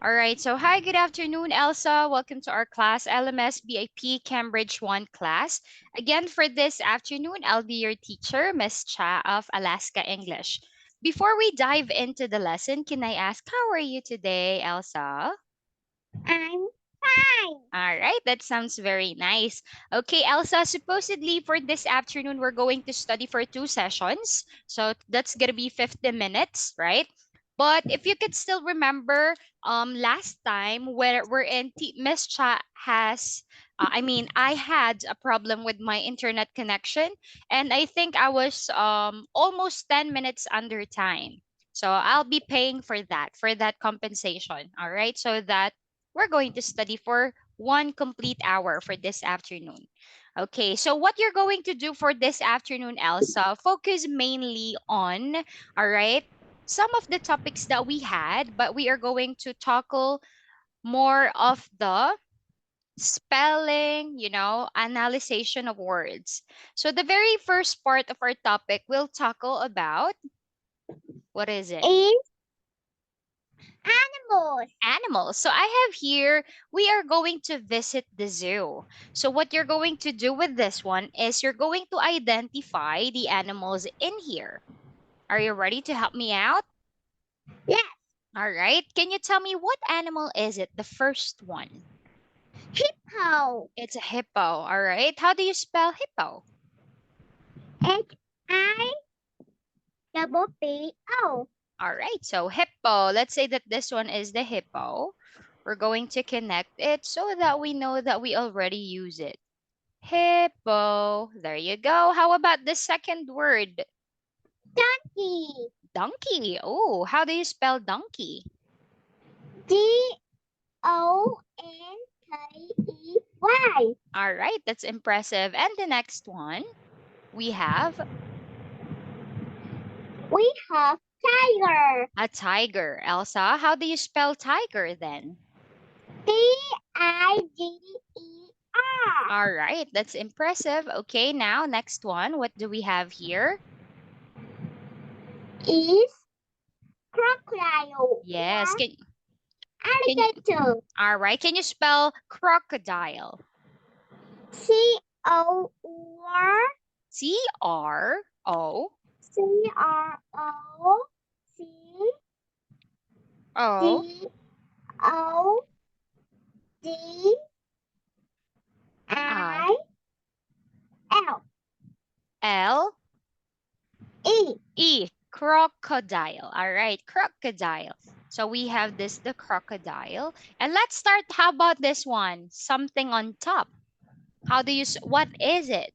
All right, so hi, good afternoon, Elsa. Welcome to our class, LMS BIP Cambridge 1 class. Again, for this afternoon, I'll be your teacher, Miss Cha of Alaska English. Before we dive into the lesson, can I ask, how are you today, Elsa? I'm fine. All right, that sounds very nice. Okay, Elsa, supposedly for this afternoon, we're going to study for 2 sessions. So that's going to be 50 minutes, right? But if you could still remember, last time where we're in, Miss Cha has, I had a problem with my internet connection, and I think I was almost 10 minutes under time. So I'll be paying for that compensation. All right, so that we're going to study for 1 complete hour for this afternoon. Okay, so what you're going to do for this afternoon, Elsa, focus mainly on, all right, some of the topics that we had, but we are going to tackle more of the spelling, analysis of words. So the very first part of our topic will tackle about, what is it? It's animals. Animals. So I have here, we are going to visit the zoo. So what you're going to do with this one is you're going to identify the animals in here. Are you ready to help me out? Yes, All right. Can you tell me what animal is it? The first one. hippo. It's a hippo. All right. How do you spell hippo? HIPPO. All right. So hippo. Let's say that this one is the hippo. We're going to connect it so that we know that we already use it. Hippo. There you go. How about the second word? Donkey. Donkey. Oh, how do you spell donkey? DONKEY. All right, that's impressive. And the next one, we have We have tiger. a tiger. Elsa, how do you spell tiger then? TIGER. All right, that's impressive. Okay, now next one, what do we have here? Is crocodile Yes, or can you, alligator. all right, can you spell crocodile? COR C R O CROC O I DODIL L E. E, crocodile. All right, crocodile. So we have this, the crocodile. And let's start. How about this one? Something on top. How do you, what is it?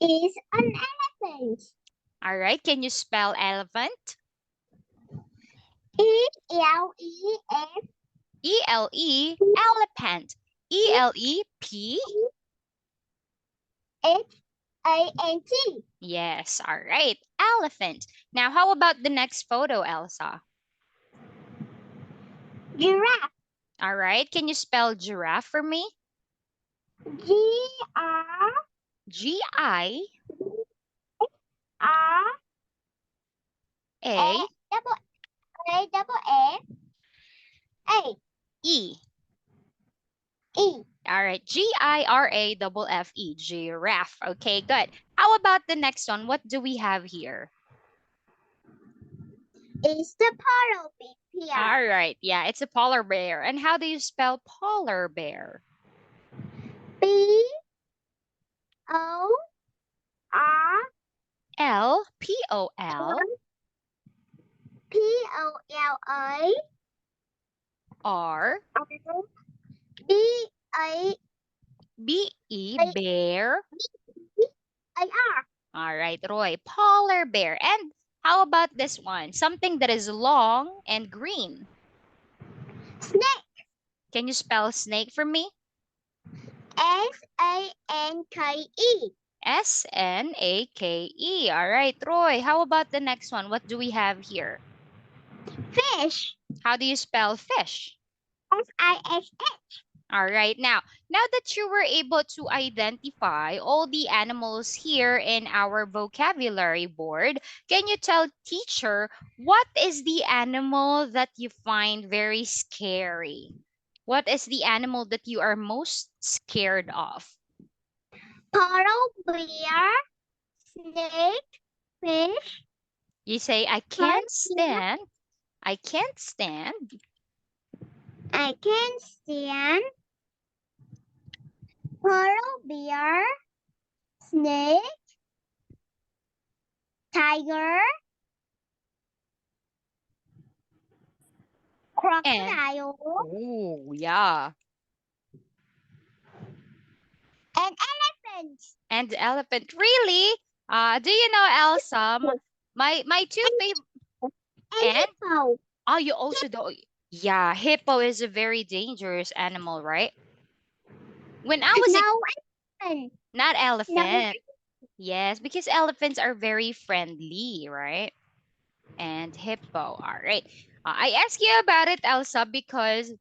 Is an elephant. All right, can you spell elephant? ELEPH E-L-E, elephant. E-L-E-P? ANT. Yes, all right, elephant. Now, how about the next photo, Elsa? Giraffe. All right, can you spell giraffe for me? GR G-I-A. R A double A E. E All right, Giraffe, giraffe. Okay, good. How about the next one? What do we have here? is the polar bear. All right, yeah, it's a polar bear. And how do you spell polar bear? POR L P O L POLA R BAAR. B E bear. All right, Roy, polar bear. And how about this one? Something that is long and green. Snake. Can you spell snake for me? SANKE. Snake. All right, Roy, how about the next one? What do we have here? Fish. How do you spell fish? FISH. All right. Now that you were able to identify all the animals here in our vocabulary board, can you tell teacher what is the animal that you find very scary? What is the animal that you are most scared of? Polar bear, snake, fish, You say, scorpion. I can't stand, I can stand polar bear, snake, tiger, and, crocodile, oh, yeah, and elephants. and elephant. Really? Do you know, Elsa? My two And, favorite, and and hippo. oh, you also don't. Yeah, hippo is a very dangerous animal, right? When I was a No elephant. not No. elephant. Yes, because elephants are very friendly, right? And hippo. All right. I asked you about it, Elsa, because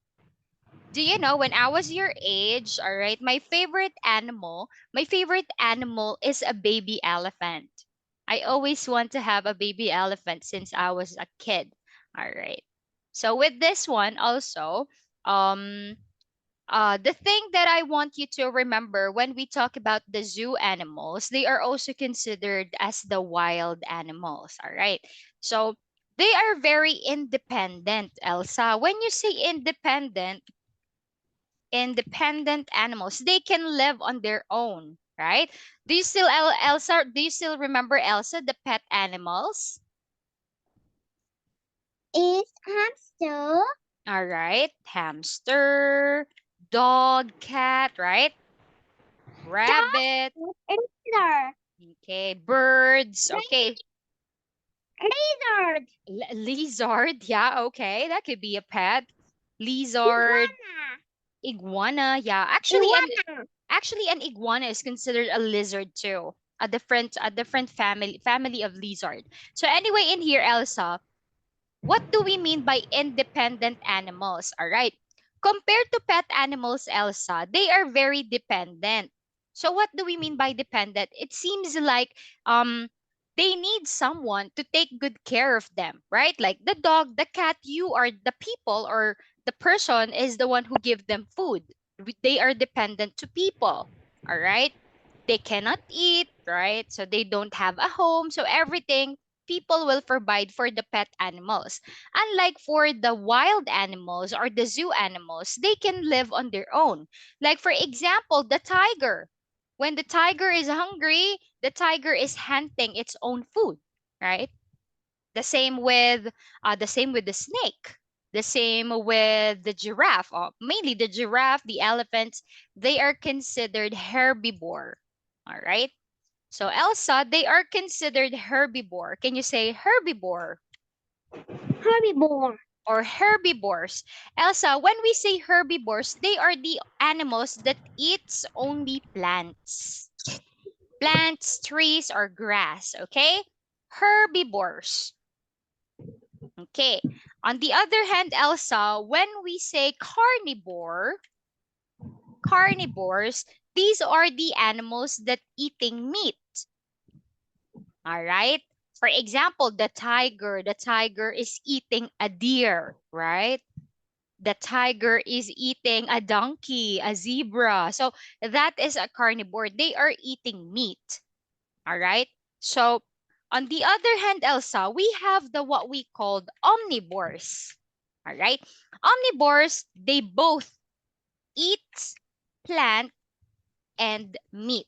do you know when I was your age, all right, my favorite animal is a baby elephant. I always want to have a baby elephant since I was a kid. All right. So with this one also, um the thing that I want you to remember when we talk about the zoo animals, they are also considered as the wild animals. All right. So they are very independent, Elsa. When you say independent animals, they can live on their own, right? Do you still, Elsa, do you still remember Elsa, the pet animals? Is hamster, All right. Hamster, dog, cat, right? Rabbit. dog, lizard, Okay, birds. Okay, lizard, lizard. Yeah, okay, that could be a pet. Lizard, iguana, iguana. Yeah, iguana. actually an iguana is considered a lizard too. A different family of lizard. So anyway, in here, Elsa, what do we mean by independent animals? All right. Compared to pet animals, Elsa, they are very dependent. So what do we mean by dependent? It seems like they need someone to take good care of them, right? Like the dog, the cat, you are the people or the person is the one who give them food. They are dependent to people. All right? They cannot eat, right? So they don't have a home. So everything people will provide for the pet animals. Unlike for the wild animals or the zoo animals, they can live on their own. Like for example, the tiger. When the tiger is hungry, the tiger is hunting its own food, right? The same with the snake. The same with the giraffe. Mainly the giraffe, the elephants, they are considered herbivore. All right? So Elsa, they are considered herbivore. Can you say herbivore Herbivore. or herbivores? Elsa, when we say herbivores, they are the animals that eats only plants. Plants, trees, or grass, okay? Herbivores. Okay. On the other hand, Elsa, when we say carnivores, these are the animals that eating meat. All right. For example, the tiger is eating a deer, right? The tiger is eating a donkey, a zebra. So that is a carnivore. They are eating meat. All right. So on the other hand, Elsa, we have the what we called omnivores. All right. Omnivores, they both eat plant and meat.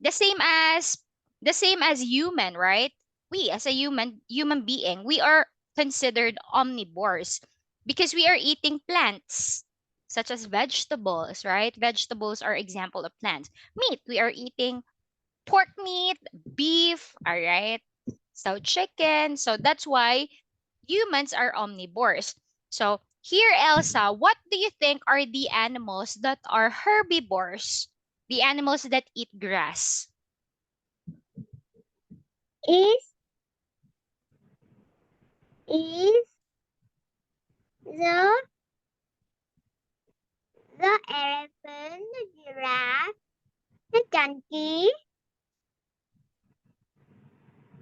The same as human, right? We as a human being, we are considered omnivores because we are eating plants such as vegetables, right? Vegetables are example of plants. Meat, we are eating pork meat, beef, all right? So chicken. So that's why humans are omnivores. So here, Elsa, what do you think are the animals that are herbivores? The animals that eat grass. Is is the elephant. donkey.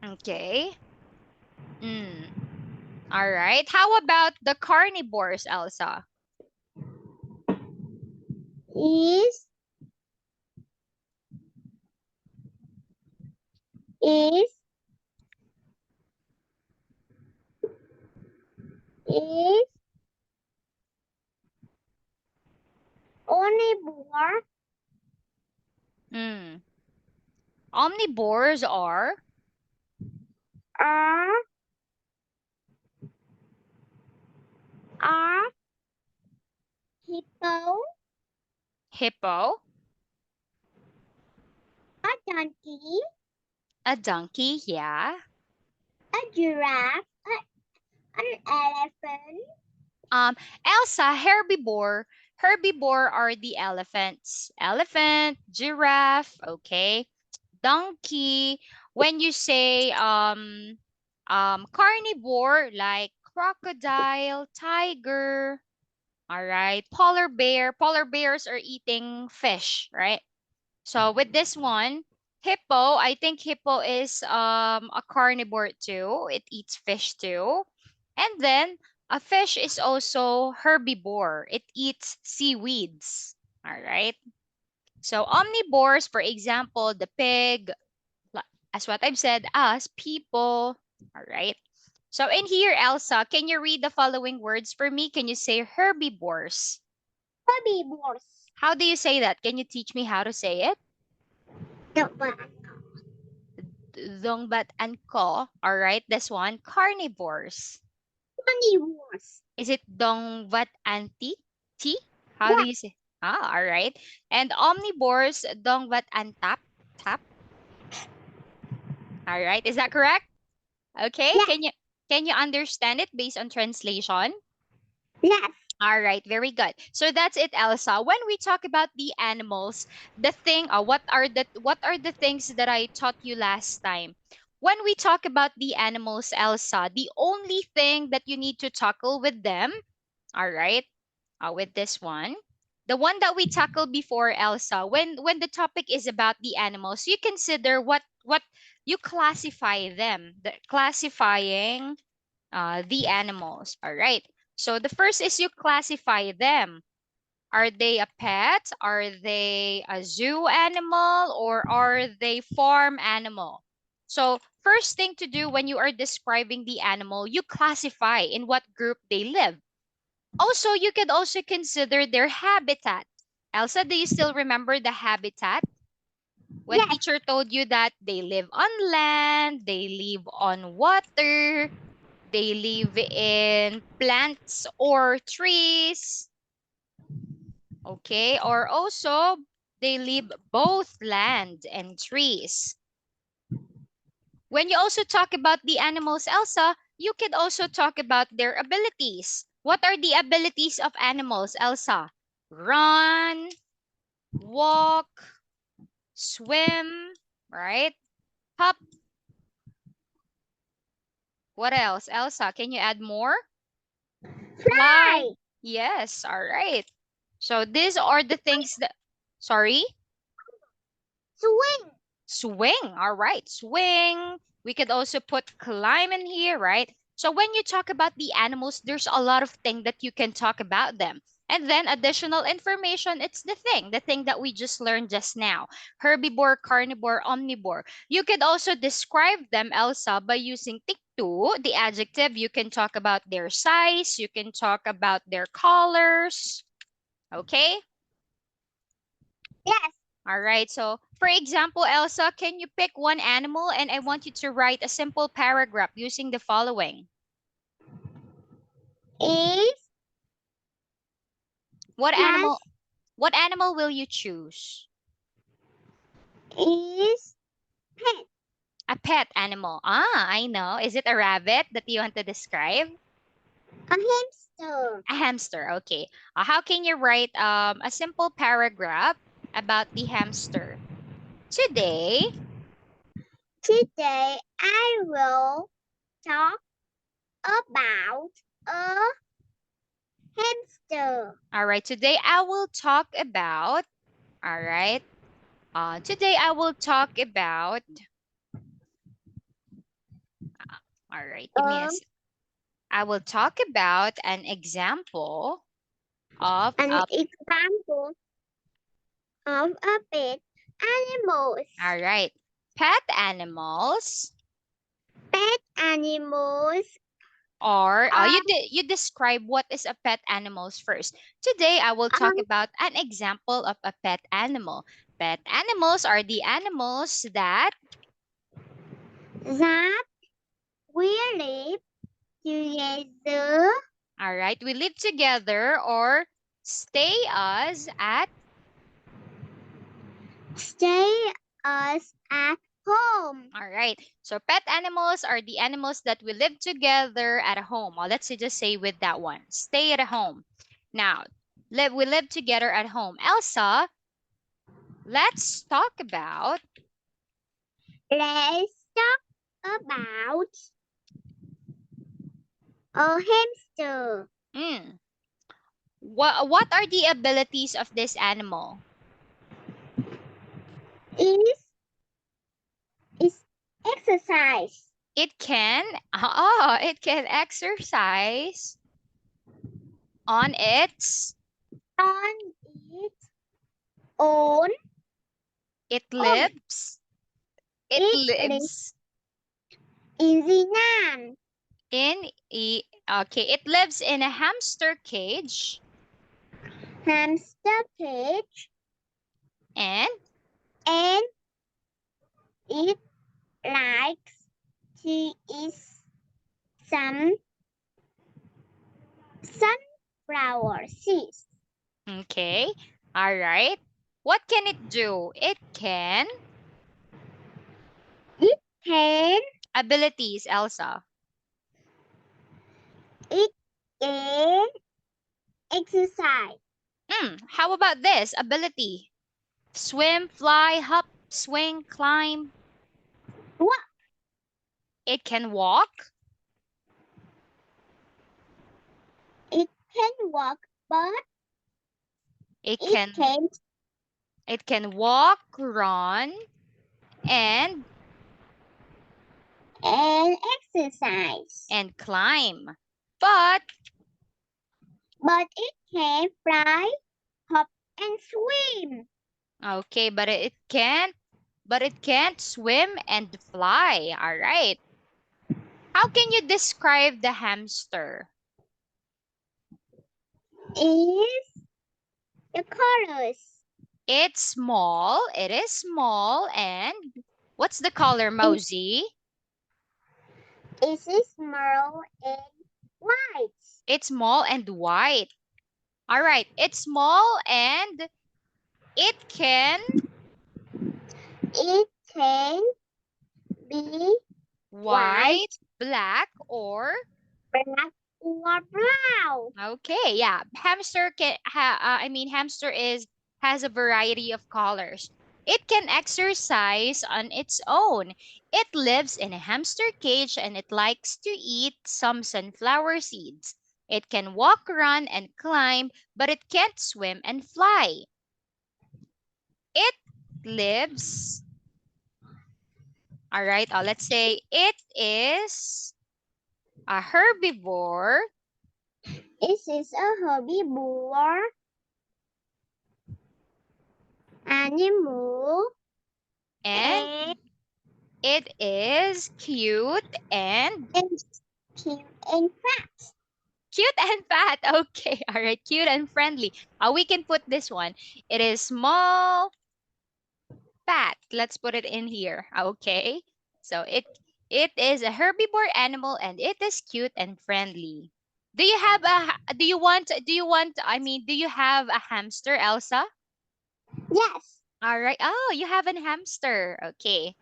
Okay. Mm. All right. How about the carnivores, Elsa? Is is is omnivore. Mm. Omnivores Are are hippo, hippo, a donkey, a donkey, yeah. a giraffe, an elephant, Elsa, herbivore. Herbivore are the elephants. Elephant, giraffe, okay. Donkey. When you say carnivore like crocodile, tiger, all right. Polar bear. Polar bears are eating fish, right? So with this one, hippo, I think hippo is a carnivore too. It eats fish too. And then a fish is also herbivore. It eats seaweeds. All right. So omnivores, for example, the pig, as what I've said, us, people. All right. So in here, Elsa, can you read the following words for me? Can you say herbivores? herbivores. How do you say that? Can you teach me how to say it? The one Dongbat and ko. All right, this one, carnivores. carnivores. Is it dongbat and ti? Ti? How do Yes, you say? Ah, all right. And omnivores, dongbat and tap? Tap. All right, is that correct? Okay, yes, can you understand it based on translation? yes, All right, very good. So that's it, Elsa. When we talk about the animals, the thing, what are the things that I taught you last time? When we talk about the animals, Elsa, the only thing that you need to tackle with them, all right, with this one, the one that we tackled before, Elsa, when the topic is about the animals, you consider what you classify them, the classifying the animals. All right. So the first is you classify them. Are they a pet? Are they a zoo animal? Or are they farm animal? So first thing to do when you are describing the animal, you classify in what group they live. Also, you could also consider their habitat. Elsa, do you still remember the habitat? When yes, teacher told you that they live on land, they live on water, they live in plants or trees, okay? Or also, they live both land and trees. When you also talk about the animals, Elsa, you could also talk about their abilities. What are the abilities of animals, Elsa? Run, walk, swim, right? Hop. What else, Elsa? Can you add more? Fly. fly, Yes, all right. So these are the things that, sorry, swing. swing. All right, swing. We could also put climb in here, right? So when you talk about the animals, there's a lot of things that you can talk about them. And then additional information, it's the thing that we just learned just now. Herbivore, carnivore, omnivore. You could also describe them, Elsa, by using tiktu, the adjective. You can talk about their size, you can talk about their colors. Okay? Yes, All right. So, for example, Elsa, can you pick one animal and I want you to write a simple paragraph using the following? is What has animal what animal will you choose? is pet. A pet animal. Ah, I know. Is it a rabbit that you want to describe? A hamster. A hamster. Okay. How can you write a simple paragraph about the hamster? Today, Today I will talk about a hamster. all right, today I will talk about, all right, Today I will talk about. All right, give me a. Um, I will talk about an example of an a. example of a pet animals. All right, pet animals Pet animals are. are You describe what is a pet animals first. Today I will talk um, about an example of a pet animal. Pet animals are the animals that. that we live together, All right, we live together or stay us at. stay us at home. All right. So pet animals are the animals that we live together at a home. Or let's just say with that one, stay at a home. Now, we live together at home. Elsa, let's talk about. Let's talk about a hamster. Mm, what are the abilities of this animal? Is is exercise It can it can exercise on its. on its own. It Oh, lives. It it lives lives in the land. in it lives in a hamster cage Hamster cage, and and it likes to eat some sunflower seeds. okay. All right. What can it do? It can. It can Abilities, Elsa. it can exercise. How about this? Ability. Swim, fly, hop, swing, climb. What It can walk. it can walk, but It it can can't it can walk, run, and and exercise. climb. But But it can fly, hop, and swim. okay, but it can't swim and fly. All right. How can you describe the hamster? Is the colors. It's small. It is small. And what's the color, It Mosey? is small and white. It's small and white. All right. It's small and it can It can be white, white, black, or black, or brown. okay. Yeah. Hamster has a variety of colors. It can exercise on its own. It lives in a hamster cage and it likes to eat some sunflower seeds. It can walk, run, and climb, but it can't swim and fly. It lives, all right, let's say it is a herbivore This is a herbivore animal and and, it is cute and and cute and fat. cute and fat. Okay, all right, cute and friendly. We can put this one. It is small, fat. Let's put it in here. Okay, so it is a herbivore animal and it is cute and friendly. Do you have a hamster, Elsa? Yes, All right. Oh, you have a hamster. Okay.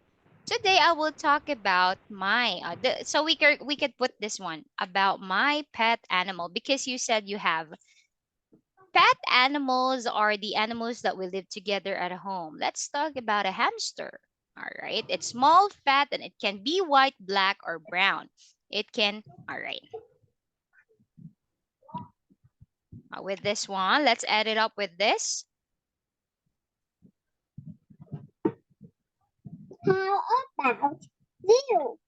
Today I will talk about my so we could put this one about my pet animal because you said you have pet animals are the animals that we live together at home. Let's talk about a hamster. All right. It's small, fat, and it can be white, black, or brown. It can, all right. With this one, let's add it up with this. How about you?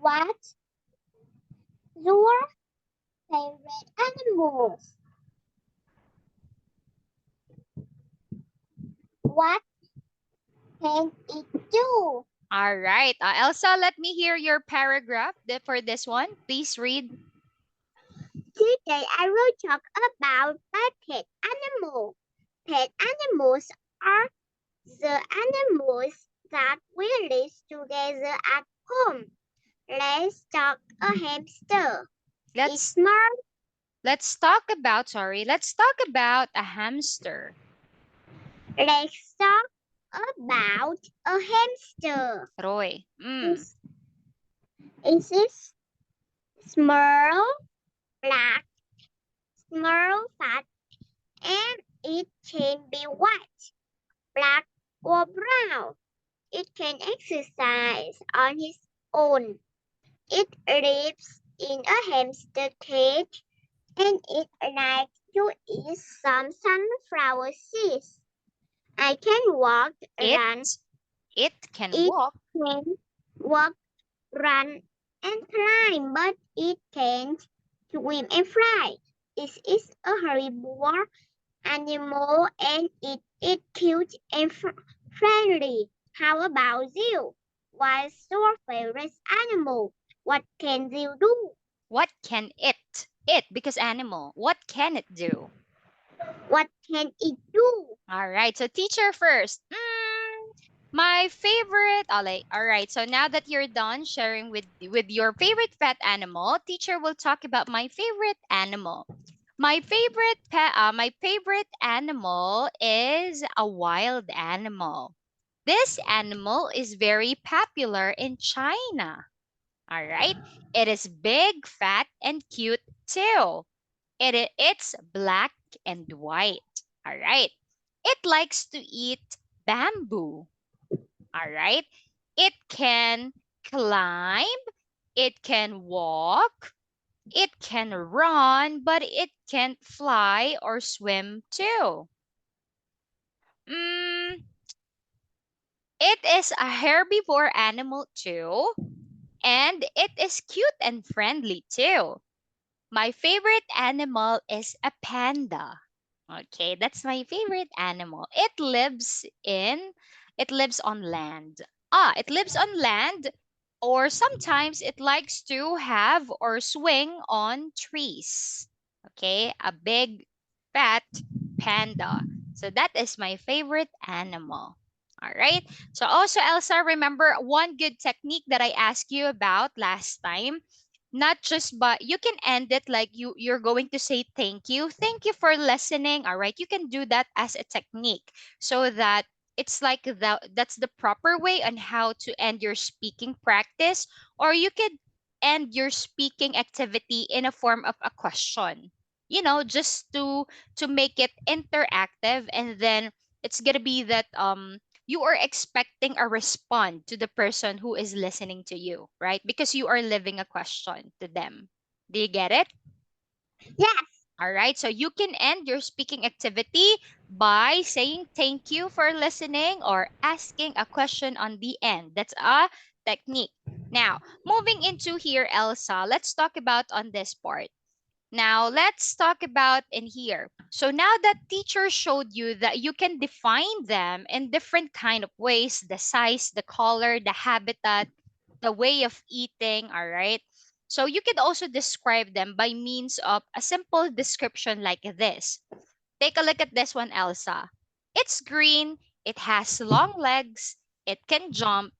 What's your favorite animals? What can it do? All right. Elsa, let me hear your paragraph for this one. Please read. Today I will talk about my pet animal. Pet animals are the animals that we live together at home. Let's talk a hamster. It's Let's smart. let's talk about a hamster. Let's talk about a hamster. Roy. It's, it's small, black, small, fat, and it can be white, black, or brown. It can exercise on its own. It lives in a hamster cage and it likes to eat some sunflower seeds. I can walk, It run, it can it walk. can walk, run, and climb, but it can't swim and fly. It is a herbivore animal and it is cute and friendly. How about you? What's your favorite animal? What can you do? What can it? It because animal. What can it do? What can it do? All right. So teacher first. My favorite. All right. So now that you're done sharing with your favorite pet animal, teacher will talk about my favorite animal. My favorite animal is a wild animal. This animal is very popular in China. All right. It is big, fat, and cute too. It's black and white. All right. It likes to eat bamboo. All right. It can climb, it can walk, it can run, but it can't fly or swim too. Mm, it is a herbivore animal too, and it is cute and friendly too. My favorite animal is a panda. Okay, that's my favorite animal. It lives on land. It lives on land, or sometimes it likes to have or swing on trees. Okay, a big fat panda. So that is my favorite animal. All right. So also Elsa, remember one good technique that I asked you about last time, not just but you can end it like you're going to say thank you for listening. All right, you can do that as a technique so that it's like that's the proper way on how to end your speaking practice, or you could end your speaking activity in a form of a question, just to make it interactive, and then it's gonna be that you are expecting a response to the person who is listening to you, right? Because you are leaving a question to them. Do you get it? Yes, All right. So you can end your speaking activity by saying thank you for listening or asking a question on the end. That's a technique. Now, moving into here, Elsa, let's talk about on this part. Now, let's talk about in here. So now that teacher showed you that you can define them in different kind of ways, the size, the color, the habitat, the way of eating, all right? So you could also describe them by means of a simple description like this. Take a look at this one, Elsa. It's green, it has long legs, it can jump,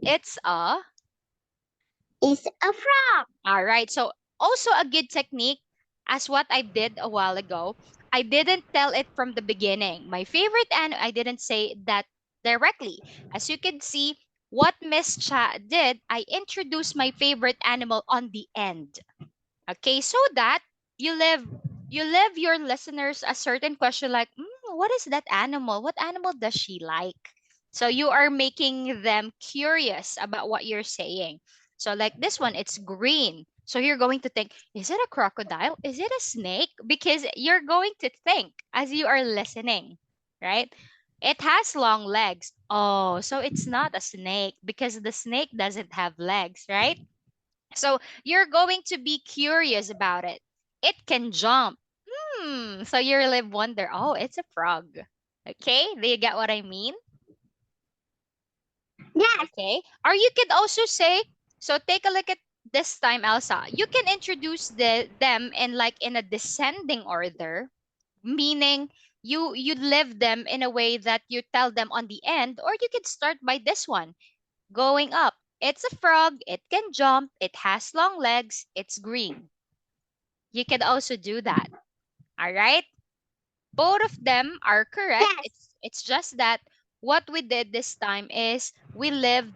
it's a it's a frog. All right. So also a good technique, as what I did a while ago, I didn't tell it from the beginning. My favorite and I didn't say that directly. As you can see, what Miss Cha did, I introduced my favorite animal on the end. Okay, so that you live you leave your listeners a certain question like, what is that animal? What animal does she like? So you are making them curious about what you're saying. So like this one, it's green. So you're going to think, is it a crocodile? Is it a snake? Because you're going to think as you are listening, right? It has long legs. Oh, so it's not a snake because the snake doesn't have legs, right? So you're going to be curious about it. It can jump. So your lip wonder, oh, it's a frog. Okay, do you get what I mean? Yes. Okay. Or you could also say, so take a look at this time, Elsa. You can introduce them in like in a descending order, meaning you live them in a way that you tell them on the end, or you could start by this one, going up. It's a frog, it can jump, it has long legs, it's green. You could also do that. All right? Both of them are correct. Yes. It's just that what we did this time is we live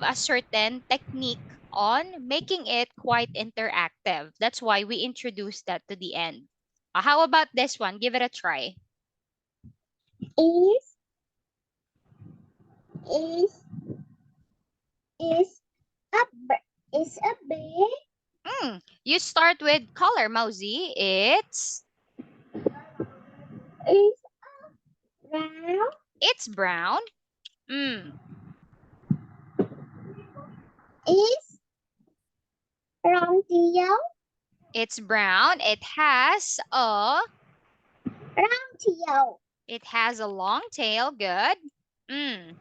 a certain technique on making it quite interactive. That's why we introduced that to the end. How about this one? Give it a try. Is is is is a bear You start with color, Mousy. is brown It's brown. Mm, is round tail it's brown. round tail It has a long tail. Good. Mm,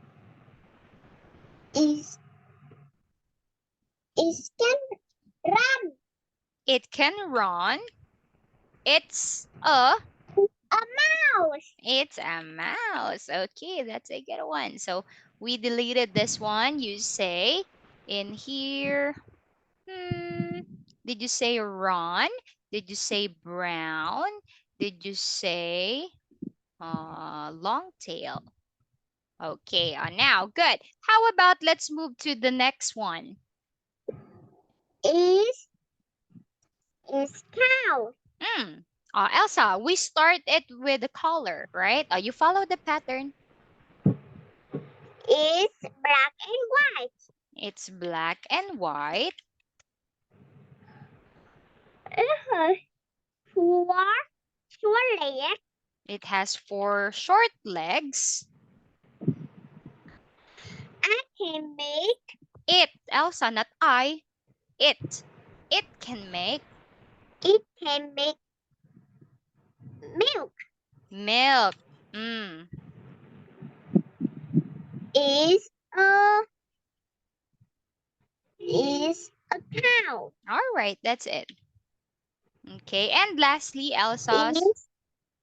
is can run it can run. It's a a mouse it's a mouse. Okay, that's a good one. So we deleted this one. You say in here. Hmm, did you say run? Did you say brown? Did you say long tail? Okay, now good. How about let's move to the next one? is cow Hmm. Elsa, we start it with the color, right? You follow the pattern. is black and white It's black and white. uh, four short legs It has four short legs. I can make Elsa, not I. It. It can make it can make milk milk. Mm. is a cow All right, that's it. Okay, and lastly, Elsa's is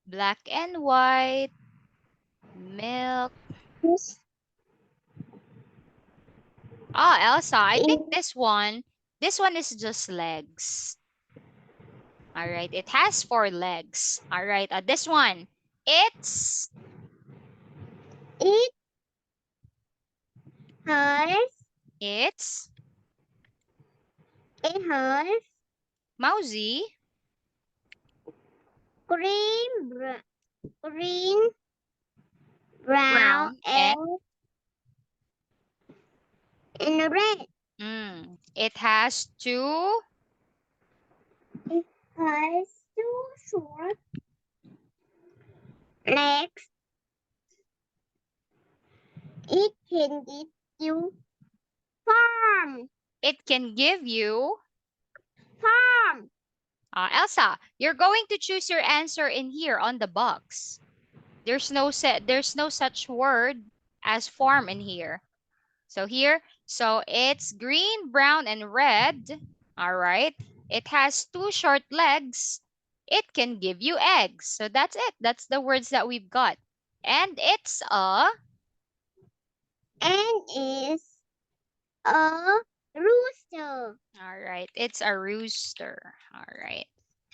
black and white milk. is Elsa, I think is this one is just legs. All right, it has four legs. All right, this one, it's it has it's it has mousy, green green brown brown, and red it has two. it has two short legs it can give you farm It can give you. farm Elsa, you're going to choose your answer in here on the box. There's no such word as farm in here. So it's green, brown, and red. All right. It has two short legs. It can give you eggs. So that's it. That's the words that we've got. And it's a and is a rooster. all right. It's a rooster. All right.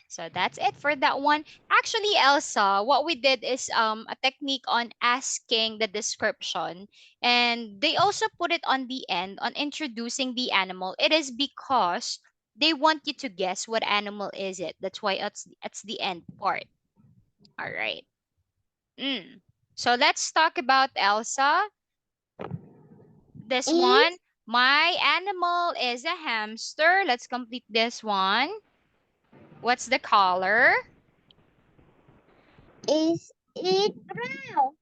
So that's it for that one. Actually, Elsa, what we did is a technique on asking the description, and they also put it on the end on introducing the animal. It is because they want you to guess what animal is it. That's why it's the end part. All right. Mm. So let's talk about Elsa. This one, Is my animal is a hamster. Let's complete this one. What's the color? is it brown?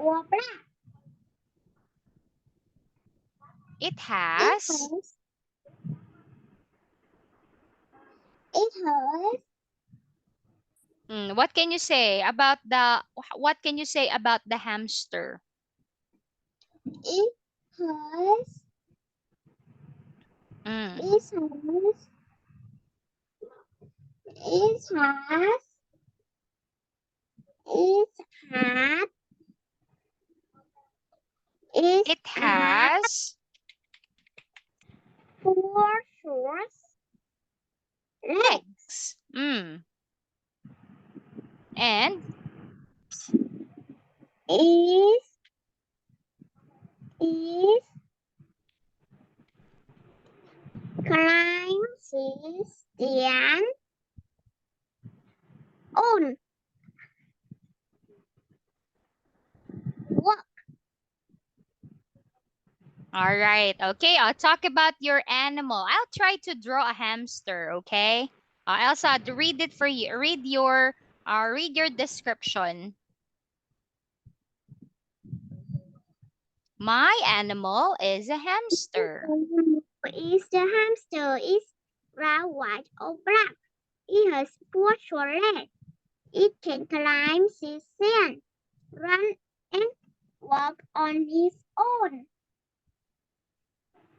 or black? It It has. has. It has. What can you say about the hamster? It has. Mm. It has. It has. It has. It It has has four short legs. legs. And It is climbs stand on walk. all right. Okay, I'll talk about your animal. I'll try to draw a hamster, okay? Elsa, read it for you. Read your description. My animal is a hamster. Is the hamster is brown, white, or black? It has four short legs. It can climb the sand, run, and walk on its own.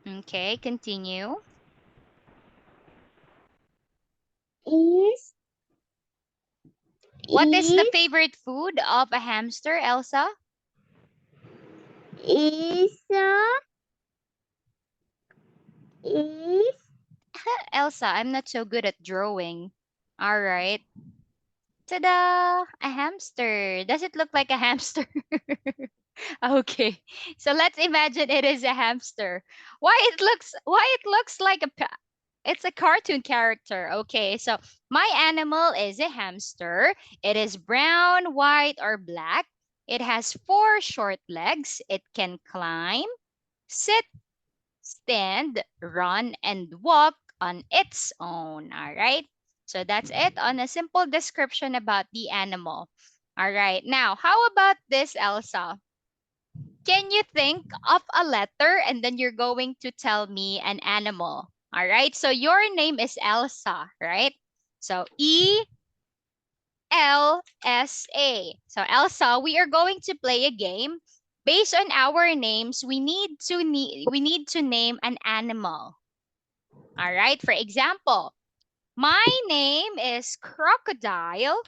Okay, continue. Is What is the is favorite food of a hamster, Elsa? is is Elsa, I'm not so good at drawing. All right. Ta-da! A hamster. Does it look like a hamster? Okay. So let's imagine it is a hamster. Why it looks like it's a cartoon character. Okay. So my animal is a hamster. It is brown, white, or black. It has four short legs. It can climb, sit, stand, run, and walk on its own. All right. So that's it on a simple description about the animal. All right. Now, how about this, Elsa? Can you think of a letter and then you're going to tell me an animal? All right. So your name is Elsa, right? So ELSA. So Elsa, we are going to play a game. Based on our names, we need to name an animal. All right. For example, my name is crocodile,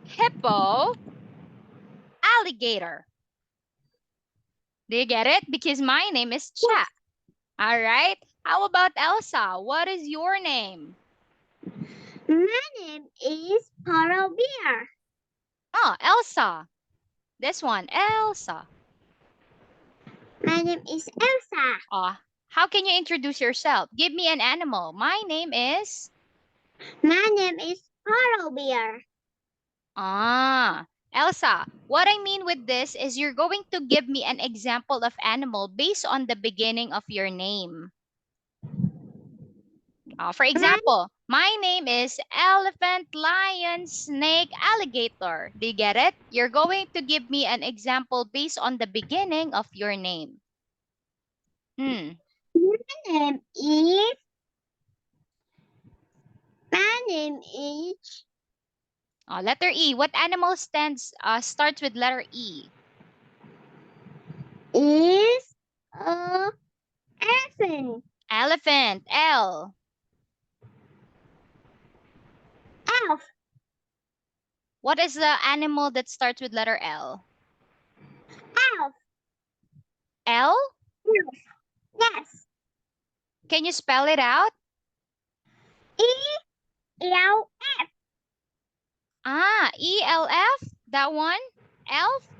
hippo, alligator. Do you get it? Because my name is Cha. yes. All right. How about Elsa? What is your name? My name is Polar Bear. Oh, Elsa. This one, Elsa. My name is Elsa. How can you introduce yourself? Give me an animal. My name is My name is Polar Bear. Elsa. What I mean with this is you're going to give me an example of animal based on the beginning of your name. For My example, my name is elephant, lion, snake, alligator. Do you get it? You're going to give me an example based on the beginning of your name. name is My name is Letter E. What animal starts with letter E? is a elephant. Elephant. L. Elf. What is the animal that starts with letter L? Elf. L? Elf. Yes. Can you spell it out? E L. ELF? That one? Elf?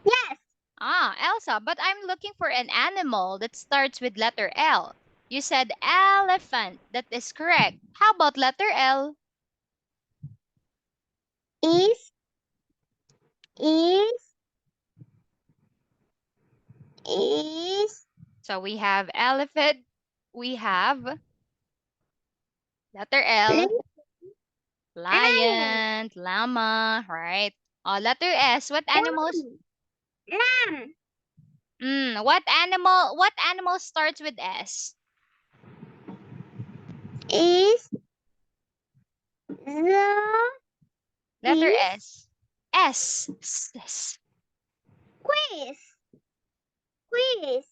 Yes. Elsa, but I'm looking for an animal that starts with letter L. You said elephant. That is correct. How about letter L? Is is is So we have elephant. We have letter L. lion. Lion, llama, right? Letter S. What animals? Lamb. What animal starts with S? Is the Letter fish. S. S. S. Quiz. Quiz.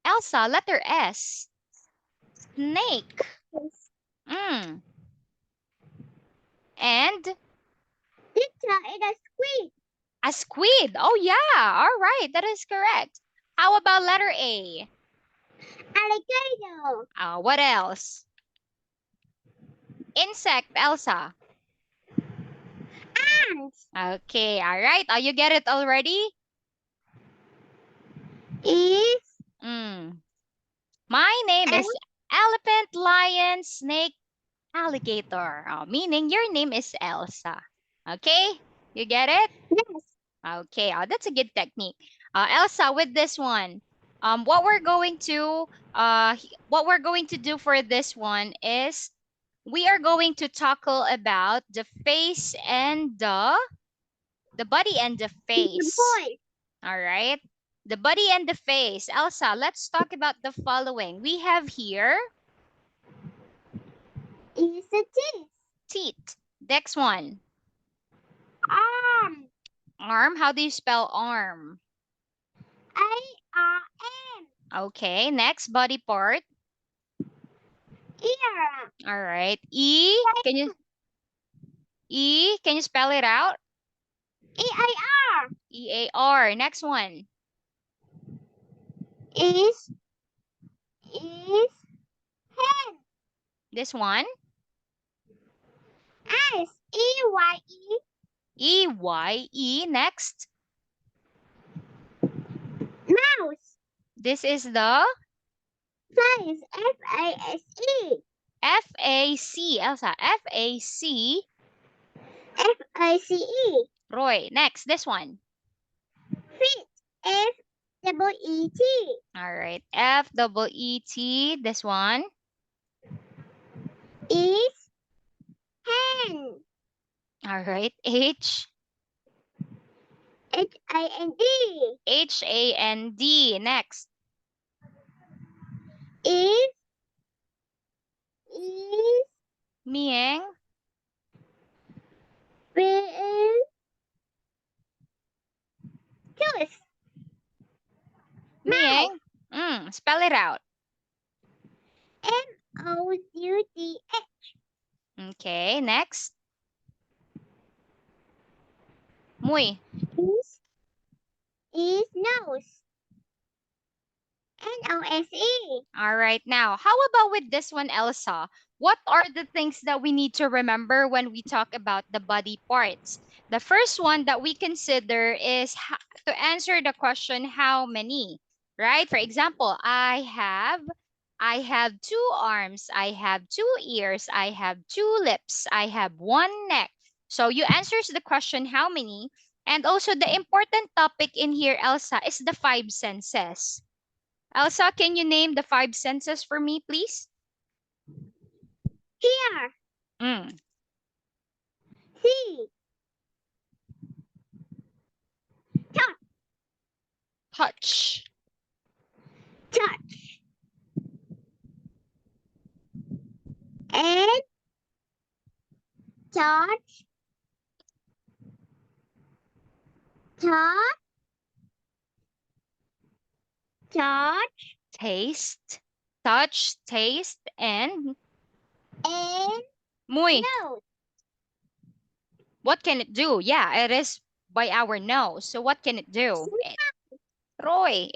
Elsa, letter S. Snake. Quiz. Mm. And Teacher, it is squid. a squid. Oh yeah. All right. That is correct. How about letter A? Alligator. What else? Insect, Elsa. Ants. Okay. All right. You get it already? Is Mm. My name an is elephant, lion, snake, alligator. Meaning your name is Elsa. Okay? You get it? yes. Okay. That's a good technique. Elsa, with this one, what we're going to do for this one is we are going to tackle about the face and the body and the The face. boy All right. The body and the face. Elsa, let's talk about the following. We have here is a teeth. teeth. Next one. Arm. Arm. How do you spell arm? ARM. Okay. Next, body part. Ear. All right. Can you spell it out? EAR. EAR. Next one. Is hand. This one. EYE. EYE. Next. Mouse. This is the Face. FASE. FAC. Elsa. FAC. FACE. Roy. Next. This one. Feet. FEET. All right. FEET. This one. Is hand. All right. HAND. HAND. Next. Is is Mieng. is tooth. Mouth. Mieng. Spell it out. MOUTH. Okay. Next. Muy. Is nose. NOSE. All right. Now, how about with this one, Elsa? What are the things that we need to remember when we talk about the body parts? The first one that we consider is to answer the question, how many, right? For example, I have two arms, I have two ears, I have two lips, I have one neck. So you answers the question, how many? And also the important topic in here, Elsa, is the five senses. Elsa, can you name the five senses for me, please? Hear. Mm. See. Touch. Touch, Touch. And touch. Touch. Touch. taste, touch, taste, and And muy. nose. What can it do? Yeah, it is by our nose. So what can it do? Roy,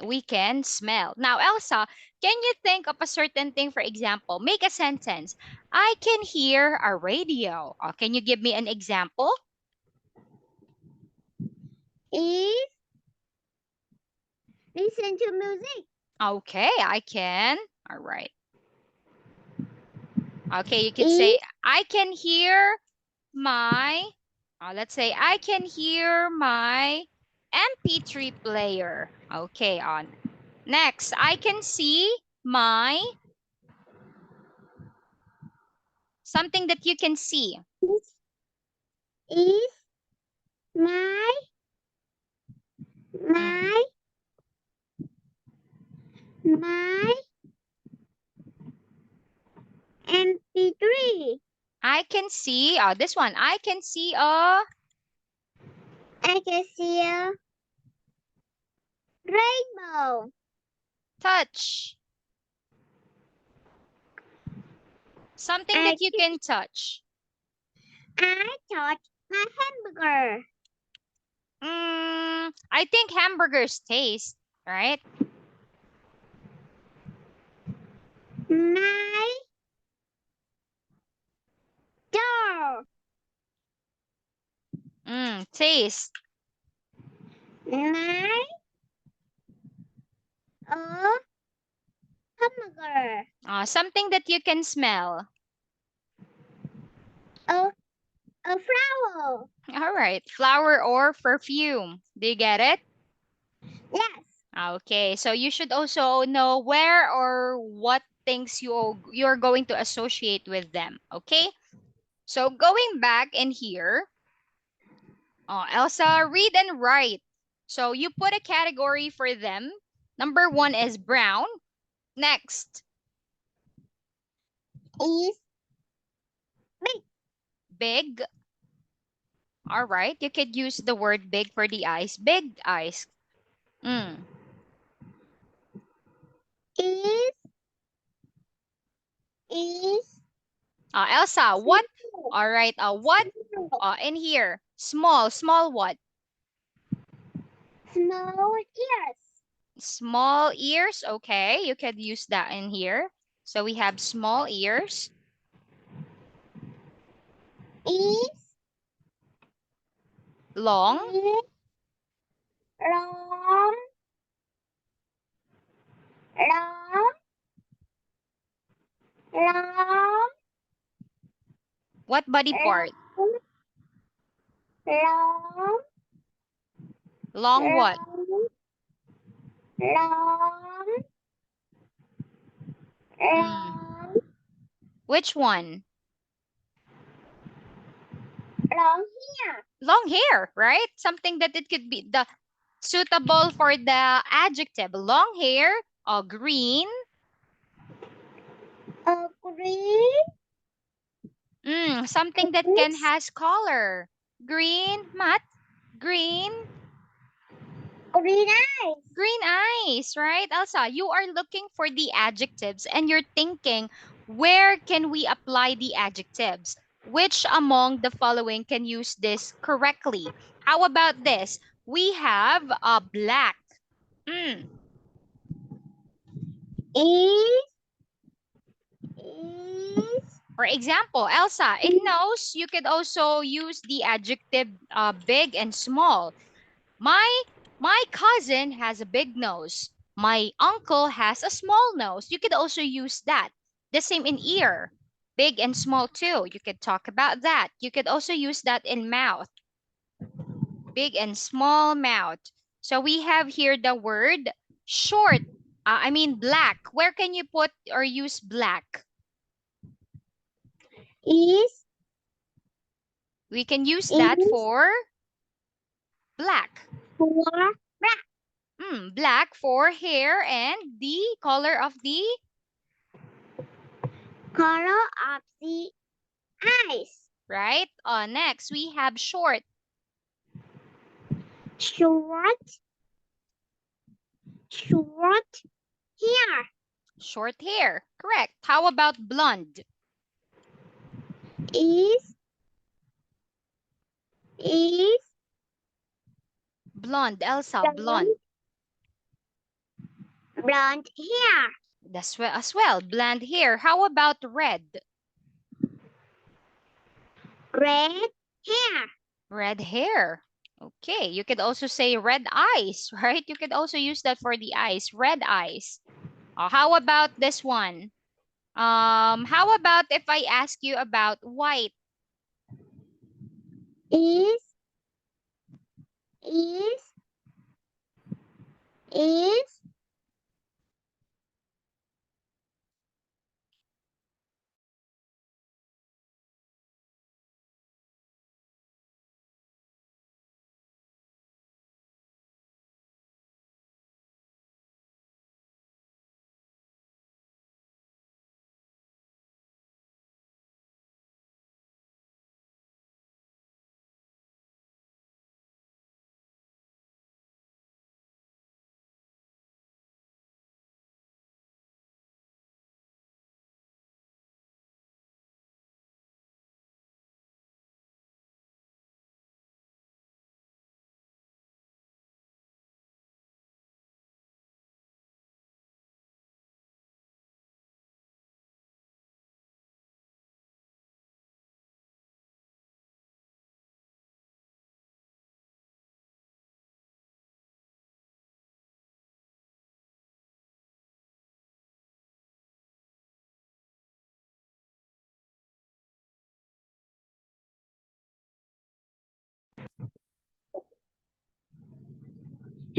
we can smell. Now, Elsa, can you think of a certain thing, for example? Make a sentence. I can hear a radio. Can you give me an example? Is listen to music. Okay, I can. All right. Okay, you could Is say, I can hear my, let's say, I can hear my MP3 player. Okay, on. Next, I can see my, something that you can see. is My, Mm. my, my MP3. I can see, this one. I can see I can see a rainbow. touch. Something I, that you can touch. I touched my hamburger. I think hamburgers taste, right? My door. Taste. My a hamburger. Something that you can smell. A, a flower. All right. Flower or perfume. Do you get it? Yes. Okay. So you should also know where or what things you're going to associate with them. Okay. So going back in here, Elsa, read and write. So you put a category for them. Number one is brown. Next, Is big. big. All right. You could use the word big for the eyes. Big eyes. Mm. Is is Elsa, what? small. All right. What? Small. In here. Small. Small what? Small ears. Small ears. Okay. You could use that in here. So we have small ears. Is Long. is long. Long. Long. What body part? Long. Long. Long what? Long. Long. Mm. Long. Which one? Long hair. Long hair, right? Something that it could be the suitable for the adjective. Long hair. Green. A green. Something that can Is has color. Green, matte, green, green eyes. green eyes, right? Elsa, you are looking for the adjectives and you're thinking, where can we apply the adjectives? Which among the following can use this correctly? How about this? We have a black. Mm. Is is For example, Elsa, in nose, you could also use the adjective big and small. My my cousin has a big nose. My uncle has a small nose. You could also use that. The same in ear. Big and small too. You could talk about that. You could also use that in mouth. Big and small mouth. So we have here the word short. Black. Where can you put or use black? is We can use that is for black. for black. Black for hair and the color of the Color of the eyes. right? Next, we have short. Short. Short hair. Short hair. Correct. How about blonde? Is is Blonde, Elsa, blonde. blonde. Blonde hair. That's well as well. Blonde hair. How about red? Red hair. Red hair. Okay, you could also say red eyes, right? You could also use that for the eyes. Red eyes. How about this one? How about if I ask you about white? Is is is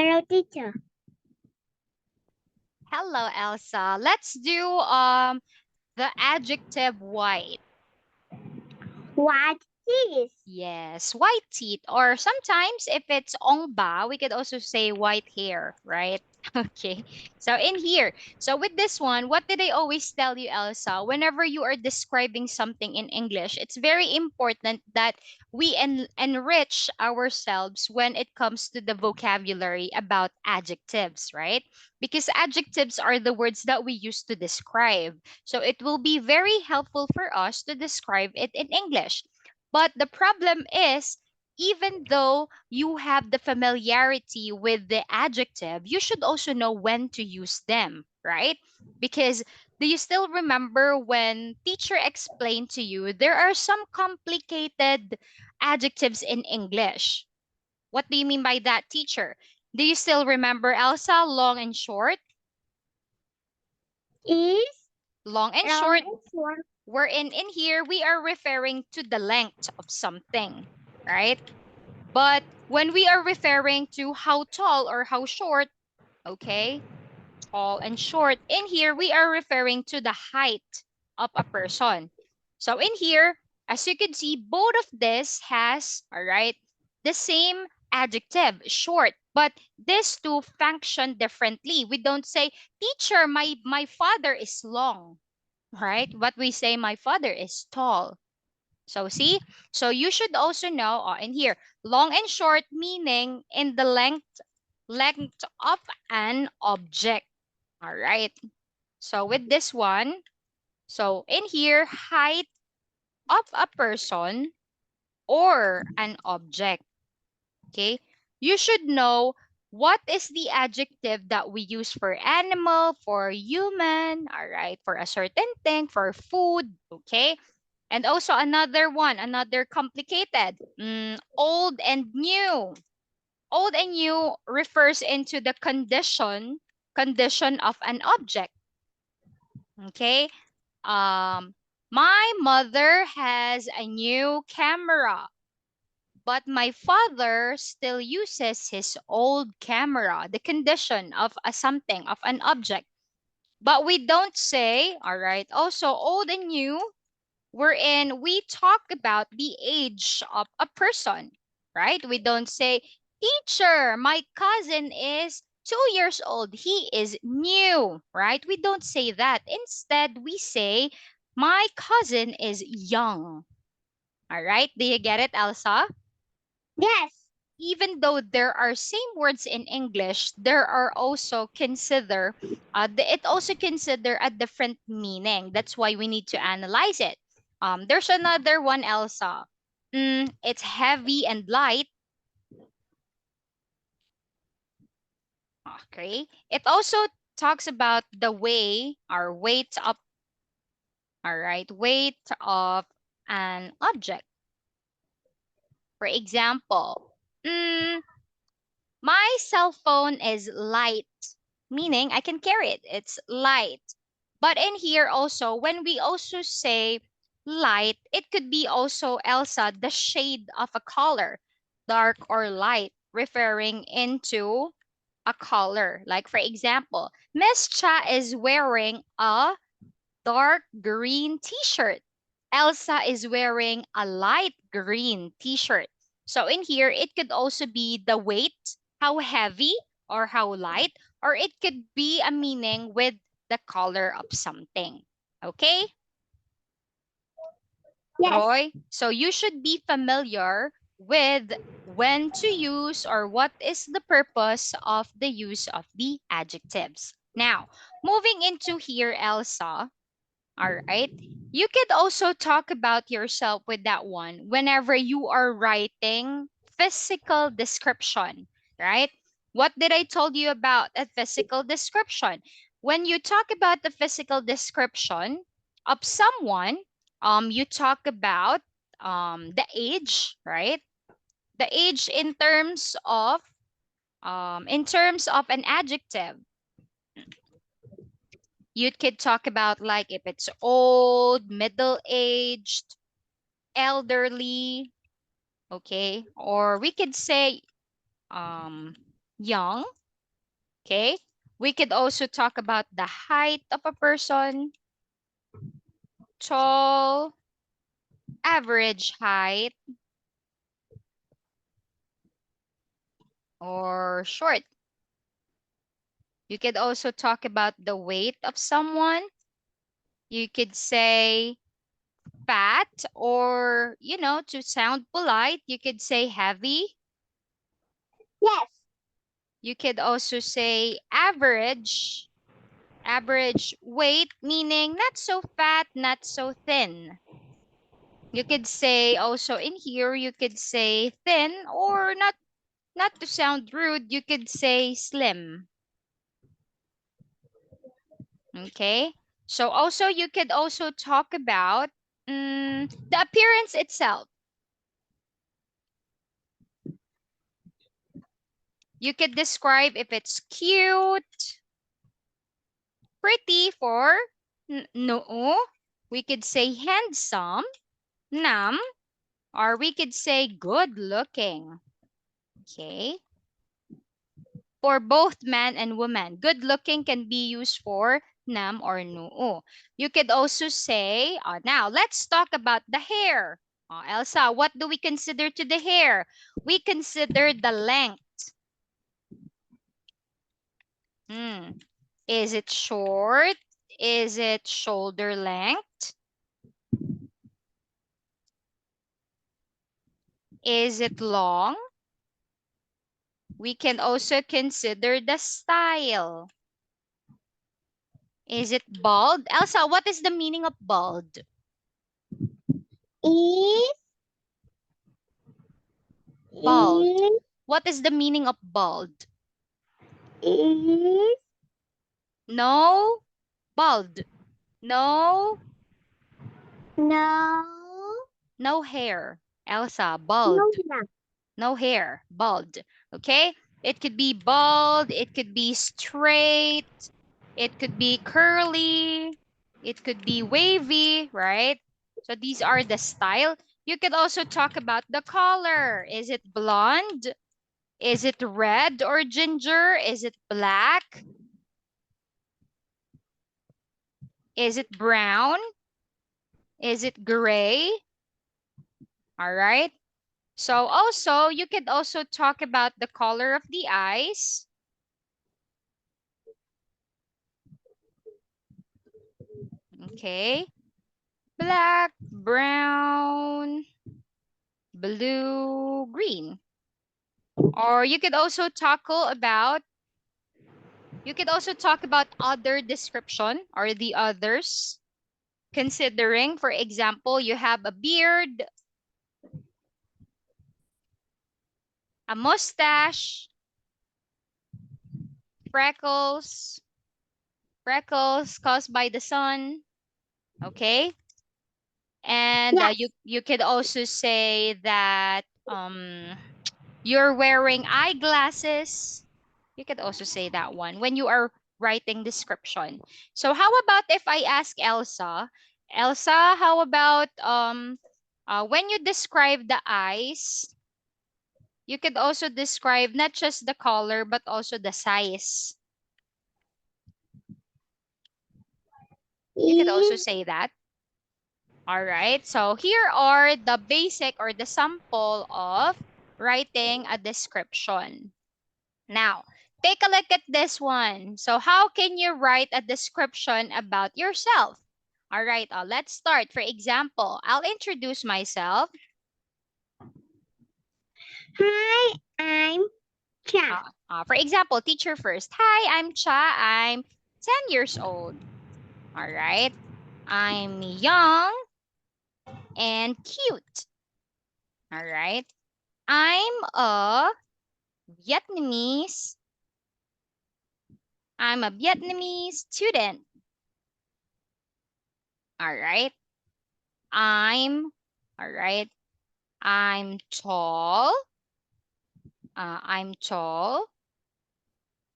Hello, teacher. Hello, Elsa. Let's do the adjective white. What is? Yes, white teeth. Or sometimes if it's ongba, we could also say white hair, right? Okay. So in here, so with this one, what did I always tell you, Elsa? Whenever you are describing something in English, it's very important that we enrich ourselves when it comes to the vocabulary about adjectives, right? Because adjectives are the words that we use to describe. So it will be very helpful for us to describe it in English. But the problem is, even though you have the familiarity with the adjective, you should also know when to use them, right? Because do you still remember when teacher explained to you there are some complicated adjectives in English? What do you mean by that, teacher? Do you still remember, Elsa, long and short? Is Long and long short, and short. wherein in here we are referring to the length of something, right? But when we are referring to how tall or how short, okay, tall and short, in here we are referring to the height of a person. So in here, as you can see, both of this has, all right, the same adjective, short, but these two function differently. We don't say, teacher, my father is long, right? But we say, my father is tall. So see, so you should also know in here, long and short meaning in the length of an object. All right. So with this one, so in here, height of a person or an object. Okay. You should know what is the adjective that we use for animal, for human, all right, for a certain thing, for food. Okay. And also another one, another complicated, old and new. Old and new refers into the condition of an object. Okay. Um, my mother has a new camera, but my father still uses his old camera. The condition of a something, of an object. But we don't say, all right, also old and new wherein we talk about the age of a person, right? We don't say, teacher, my cousin is 2 years old. He is new, right? We don't say that. Instead, we say, my cousin is young. All right? Do you get it, Elsa? Yes. Even though there are same words in English, there are also it also consider a different meaning. That's why we need to analyze it. There's another one, Elsa. It's heavy and light. Okay. It also talks about the way or weight of, all right, weight of an object. For example, mm, my cell phone is light, meaning I can carry it. It's light. But in here also, when we also say light, it could be also, Elsa, the shade of a color, dark or light, referring into a color. Like for example, Miss Cha is wearing a dark green t-shirt. Elsa is wearing a light green t-shirt. So in here, it could also be the weight, how heavy or how light, or it could be a meaning with the color of something. Okay, Yes. Roy? So you should be familiar with when to use or what is the purpose of the use of the adjectives. Now, moving into here, Elsa, all right. You could also talk about yourself with that one whenever you are writing physical description, right? What did I told you about a physical description? When you talk about the physical description of someone, you talk about the age, right? The age in terms of an adjective. You could talk about like if it's old, middle-aged, elderly, okay? Or we could say um young. Okay. We could also talk about the height of a person, tall, average height, or short. You could also talk about the weight of someone. You could say fat, or, to sound polite, you could say heavy. Yes. You could also say average weight, meaning not so fat, not so thin. You could say also in here, you could say thin, or not to sound rude, you could say slim. Okay. So also you could also talk about the appearance itself. You could describe if it's cute, pretty for no. We could say handsome, nam, or we could say good looking. Okay. For both man and woman, good looking can be used for nam or noo. You could also say, now let's talk about the hair. Elsa, what do we consider to the hair? We consider the length. Hmm. Is it short? Is it shoulder length? Is it long? We can also consider the style. Is it bald? Elsa, what is the meaning of bald? Is Bald. is What is the meaning of bald? is No, bald. No, no no hair. Elsa, no bald. no No hair, bald. Okay? It could be bald, it could be straight, it could be curly, it could be wavy, right? So these are the style. You could also talk about the color. Is it blonde? Is it red or ginger? Is it black? Is it brown? Is it gray? All right. So also, you could also talk about the color of the eyes. Okay. Black, brown, blue, green. Or you could also talk about other description or the others. Considering, for example, you have a beard, a mustache, freckles, freckles caused by the sun. Okay. And yes you could also say that you're wearing eyeglasses. You could also say that one when you are writing description. So how about if I ask Elsa? Elsa, how about when you describe the eyes, you could also describe not just the color but also the size. You could also is say that. All right. So here are the basic or the sample of writing a description. Now, take a look at this one. So how can you write a description about yourself? All right, let's start. For example, I'll introduce myself. hi I'm Cha. For example, teacher first. Hi, I'm Cha. I'm 10 years old. All right. I'm young and cute. All right. I'm a Vietnamese. I'm a Vietnamese student. All right. I'm, all right. I'm tall. I'm tall,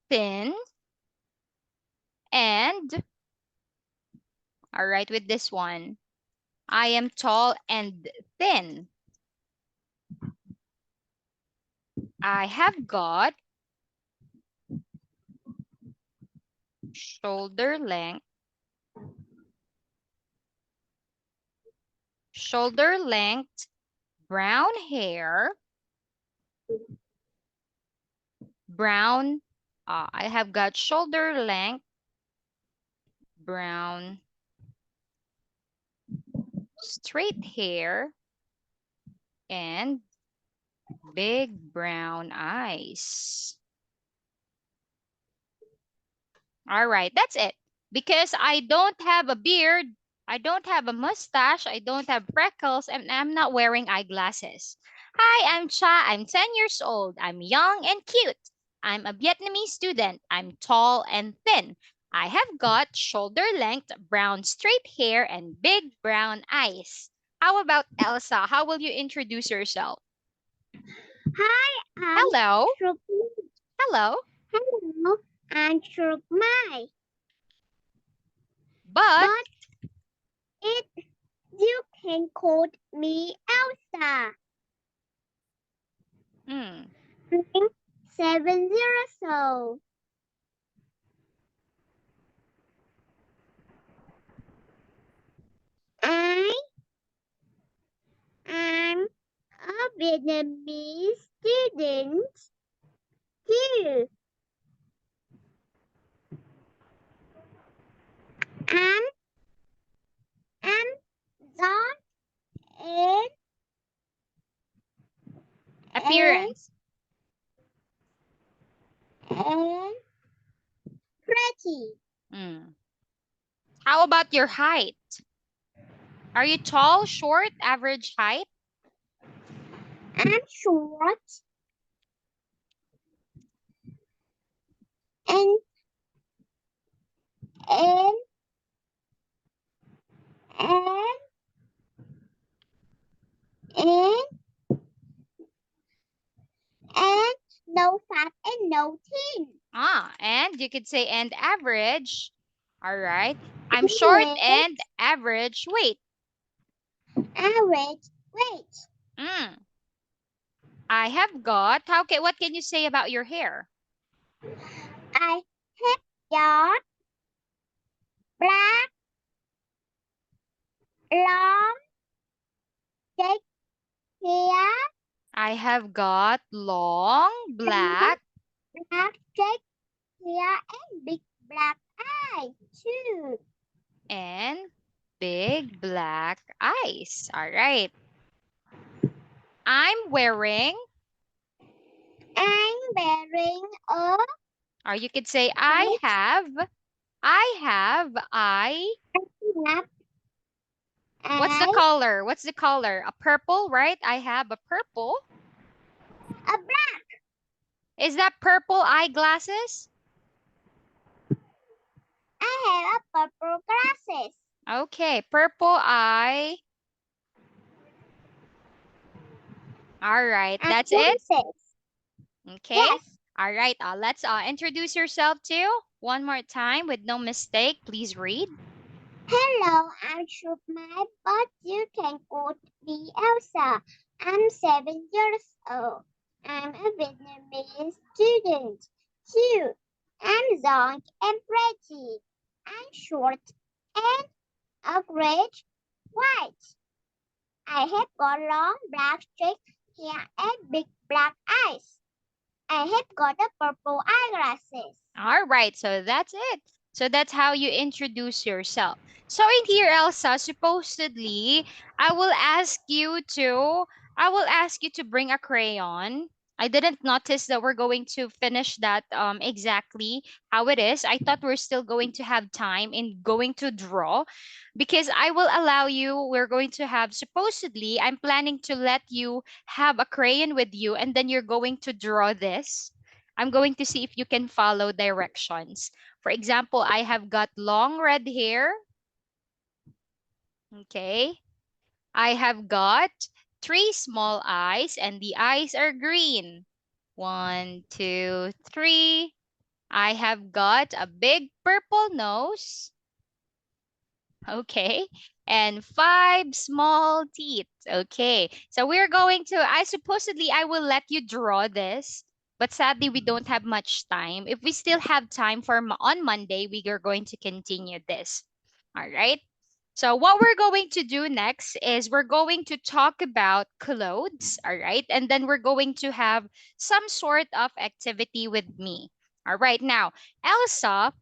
thin, and all right with this one. I am tall and thin. I have got shoulder length, shoulder length, brown hair, brown, I have got shoulder length, brown, straight hair, and big brown eyes. All right, that's it. Because I don't have a beard, I don't have a mustache, I don't have freckles, and I'm not wearing eyeglasses. Hi, I'm Cha. I'm 10 years old. I'm young and cute. I'm a Vietnamese student. I'm tall and thin. I have got shoulder length brown straight hair and big brown eyes. How about Elsa? How will you introduce yourself? Hi, I'm Hello. Truc. Hello. Hello, I'm Truc. But, But it you can call me Elsa. hmm, I'm 7 years old. I am a Vietnamese student too. I'm I'm dark and and appearance. and pretty. Hmm. How about your height? Are you tall, short, average height? I'm short and and and and and no fat and no thin. And you could say and average. All right. I'm short and Average, average weight. average weight. Mm. I have got, okay, what can you say about your hair? I have got black, long, thick hair I have got long, and black, black, thick hair and big black eyes too. and big black eyes. All right. I'm wearing, I'm wearing a or you could say white cap what's the and color? What's the color? A purple, right? I have a purple. a black. Is that purple eyeglasses? I have a purple glasses Okay, purple eye. All right, and that's it. glasses. Okay. Yes. All right, let's introduce yourself too. One more time with no mistake. Please read. Hello, I'm Shubham, but you can call me Elsa. I'm 7 years old. I'm a Vietnamese student too. I'm young and pretty. I'm short and a great white. I have got long black straight hair and big black eyes. I have got a purple eyeglasses. All right, so that's it. So that's how you introduce yourself. So in here, Elsa, supposedly, I will ask you to, I will ask you to bring a crayon. I didn't notice that we're going to finish that exactly how it is. I thought we're still going to have time in going to draw because I will allow you, we're going to have, supposedly, I'm planning to let you have a crayon with you and then you're going to draw this. I'm going to see if you can follow directions. For example, I have got long red hair. Okay. I have got three small eyes and the eyes are green. One, two, three. I have got a big purple nose. Okay. And five small teeth. Okay. So we're going to, I supposedly I will let you draw this. But sadly, we don't have much time. If we still have time for on Monday, we are going to continue this. All right. So what we're going to do next is we're going to talk about clothes, all right? And then we're going to have some sort of activity with me. All right. Now, Elsa,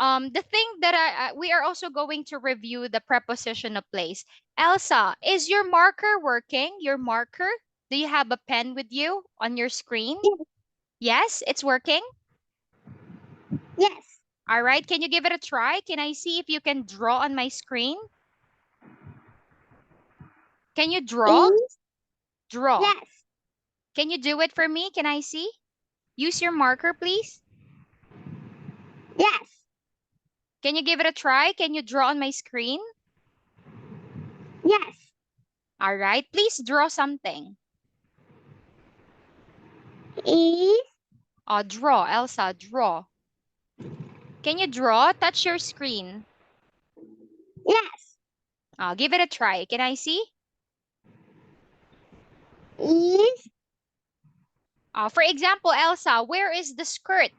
the thing that we are also going to review the preposition of place. Elsa, is your marker working? Your marker? Do you have a pen with you on your screen? Yes. Yes, it's working. Yes. All right. Can you give it a try? Can I see if you can draw on my screen? Can you draw? Is. Draw. Yes. Can you do it for me? Can I see? Use your marker, please. Yes. Can you give it a try? Can you draw on my screen? Yes. All right. Please draw something. Is. Draw, Elsa, draw. Can you draw? Touch your screen. Yes. Give it a try. Can I see? Is. For example, Elsa, where is the skirt?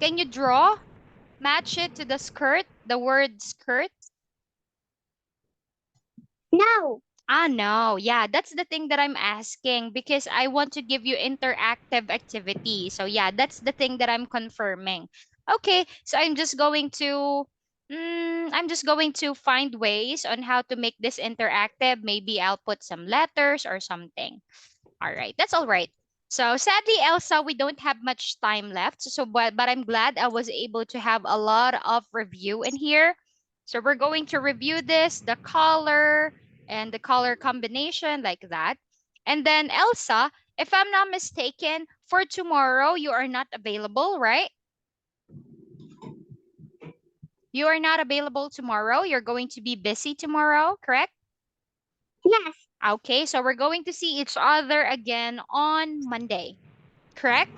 Can you draw? Match it to the skirt, the word skirt. No. No. Yeah, that's the thing that I'm asking because I want to give you interactive activity. So yeah, that's the thing that I'm confirming. Okay, so I'm just going to find ways on how to make this interactive. Maybe I'll put some letters or something. All right, that's all right. So sadly, Elsa, we don't have much time left. So, but I'm glad I was able to have a lot of review in here. So we're going to review this, the color and the color combination like that. And then Elsa, if I'm not mistaken, for tomorrow you are not available, right? You are not available tomorrow. You're going to be busy tomorrow, correct? Yes. Okay, so we're going to see each other again on Monday, correct?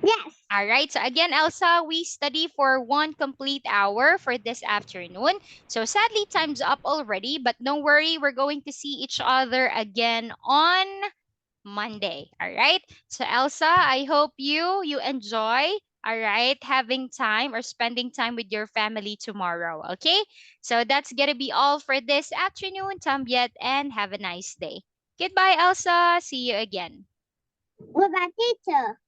Yes. All right. So again, Elsa, we study for 1 complete hour for this afternoon. So sadly, time's up already, but don't worry, we're going to see each other again on Monday. All right. So Elsa, I hope you enjoy. All right, having time or spending time with your family tomorrow. Okay. So that's gonna be all for this afternoon, Tambiet, and have a nice day. Goodbye, Elsa. See you again. Goodbye, teacher.